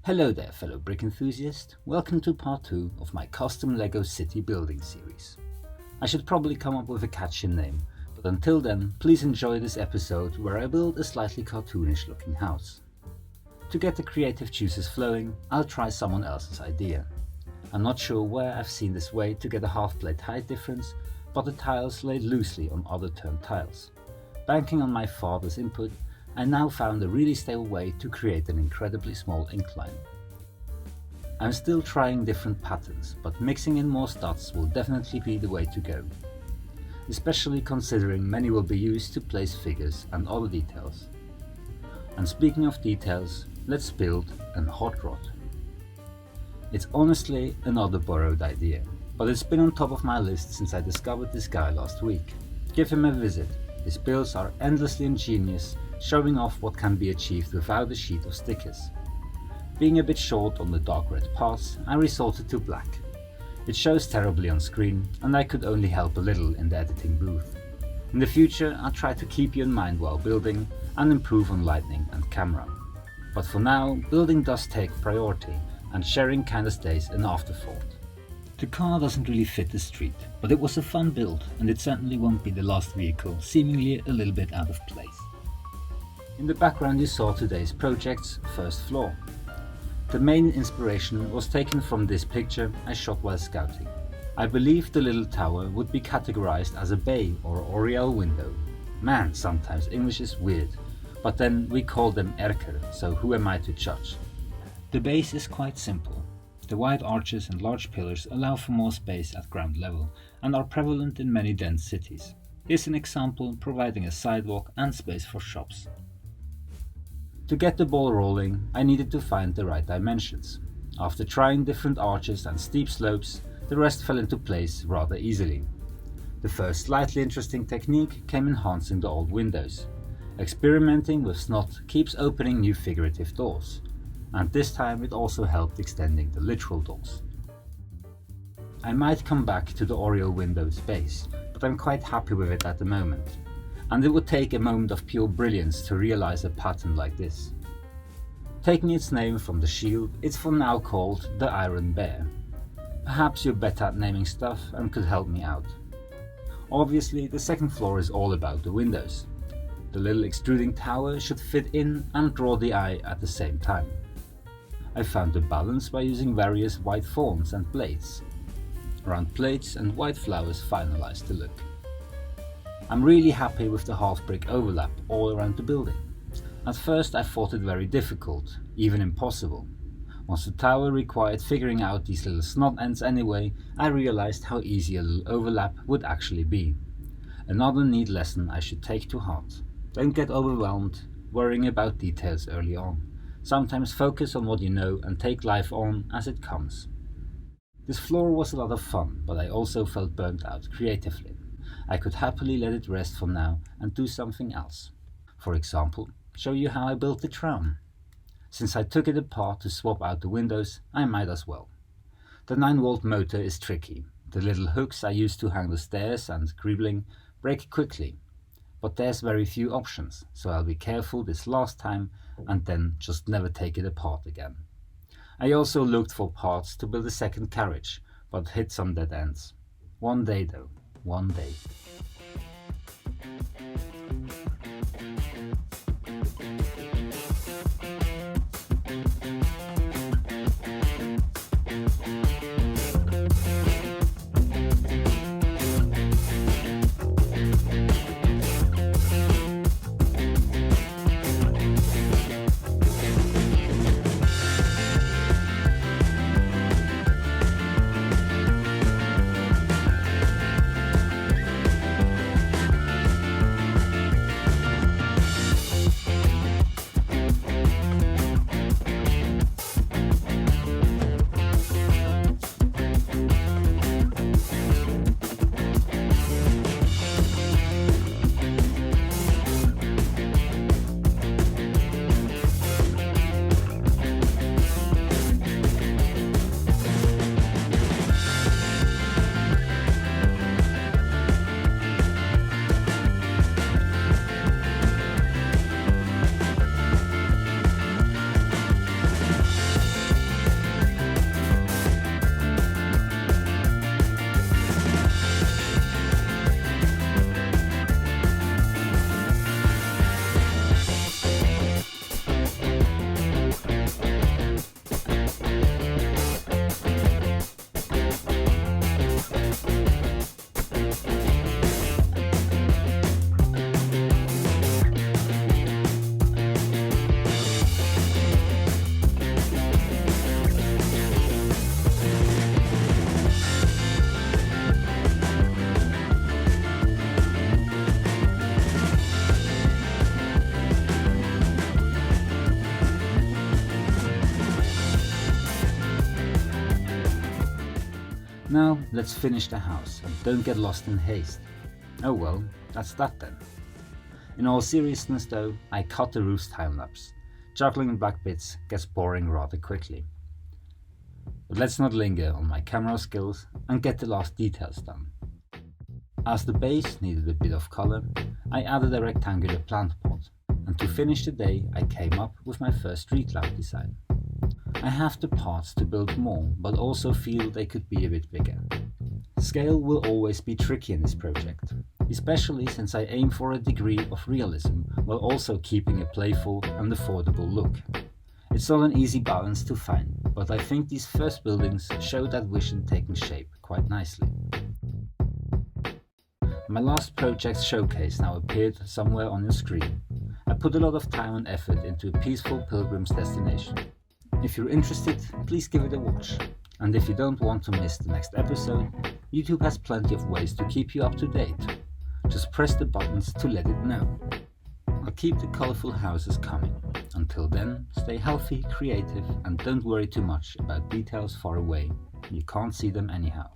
Hello there, fellow brick enthusiast. Welcome to part 2 of my custom LEGO city building series. I should probably come up with a catchy name, but until then, please enjoy this episode where I build a slightly cartoonish looking house. To get the creative juices flowing, I'll try someone else's idea. I'm not sure where I've seen this way to get a half plate height difference, but the tiles laid loosely on other turned tiles. Banking on my father's input, I now found a really stable way to create an incredibly small incline. I'm still trying different patterns, but mixing in more studs will definitely be the way to go. Especially considering many will be used to place figures and other details. And speaking of details, let's build an Hotrod. It's honestly another borrowed idea, but it's been on top of my list since I discovered this guy last week. Give him a visit. His builds are endlessly ingenious, showing off what can be achieved without a sheet of stickers. Being a bit short on the dark red parts, I resorted to black. It shows terribly on screen, and I could only help a little in the editing booth. In the future, I'll try to keep you in mind while building and improve on lighting and camera. But for now, building does take priority, and sharing kinda stays an afterthought. The car doesn't really fit the street, but it was a fun build, and it certainly won't be the last vehicle seemingly a little bit out of place. In the background you saw today's project's first floor. The main inspiration was taken from this picture I shot while scouting. I believe the little tower would be categorized as a bay or oriel window. Man, sometimes English is weird, but then we call them erker, so who am I to judge? The base is quite simple. The wide arches and large pillars allow for more space at ground level and are prevalent in many dense cities. Here's an example providing a sidewalk and space for shops. To get the ball rolling, I needed to find the right dimensions. After trying different arches and steep slopes, the rest fell into place rather easily. The first slightly interesting technique came enhancing the old windows. Experimenting with snot keeps opening new figurative doors, and this time it also helped extending the literal doors. I might come back to the oriel windows base, but I'm quite happy with it at the moment. And it would take a moment of pure brilliance to realize a pattern like this. Taking its name from the shield, it's for now called the Iron Bear. Perhaps you're better at naming stuff and could help me out. Obviously, the second floor is all about the windows. The little extruding tower should fit in and draw the eye at the same time. I found the balance by using various white thorns and blades. Round plates and white flowers finalized the look. I'm really happy with the half brick overlap all around the building. At first I thought it very difficult, even impossible. Once the tower required figuring out these little snot ends anyway, I realized how easy a little overlap would actually be. Another neat lesson I should take to heart. Don't get overwhelmed worrying about details early on. Sometimes focus on what you know and take life on as it comes. This floor was a lot of fun, but I also felt burnt out creatively. I could happily let it rest for now and do something else. For example, show you how I built the tram. Since I took it apart to swap out the windows, I might as well. The 9-volt motor is tricky. The little hooks I used to hang the stairs and greebling break quickly. But there's very few options, so I'll be careful this last time and then just never take it apart again. I also looked for parts to build a second carriage, but hit some dead ends. One day though. One day. Now let's finish the house and don't get lost in haste. Oh well, that's that then. In all seriousness though, I cut the roof's time-lapse. Juggling black bits gets boring rather quickly. But let's not linger on my camera skills and get the last details done. As the base needed a bit of colour, I added a rectangular plant pot, and to finish the day I came up with my first street lamp design. I have the parts to build more, but also feel they could be a bit bigger. Scale will always be tricky in this project, especially since I aim for a degree of realism while also keeping a playful and affordable look. It's not an easy balance to find, but I think these first buildings show that vision taking shape quite nicely. My last project's showcase now appeared somewhere on your screen. I put a lot of time and effort into a peaceful pilgrim's destination. If you're interested, please give it a watch. And if you don't want to miss the next episode, YouTube has plenty of ways to keep you up to date. Just press the buttons to let it know. I'll keep the colourful houses coming. Until then, stay healthy, creative, and don't worry too much about details far away. You can't see them anyhow.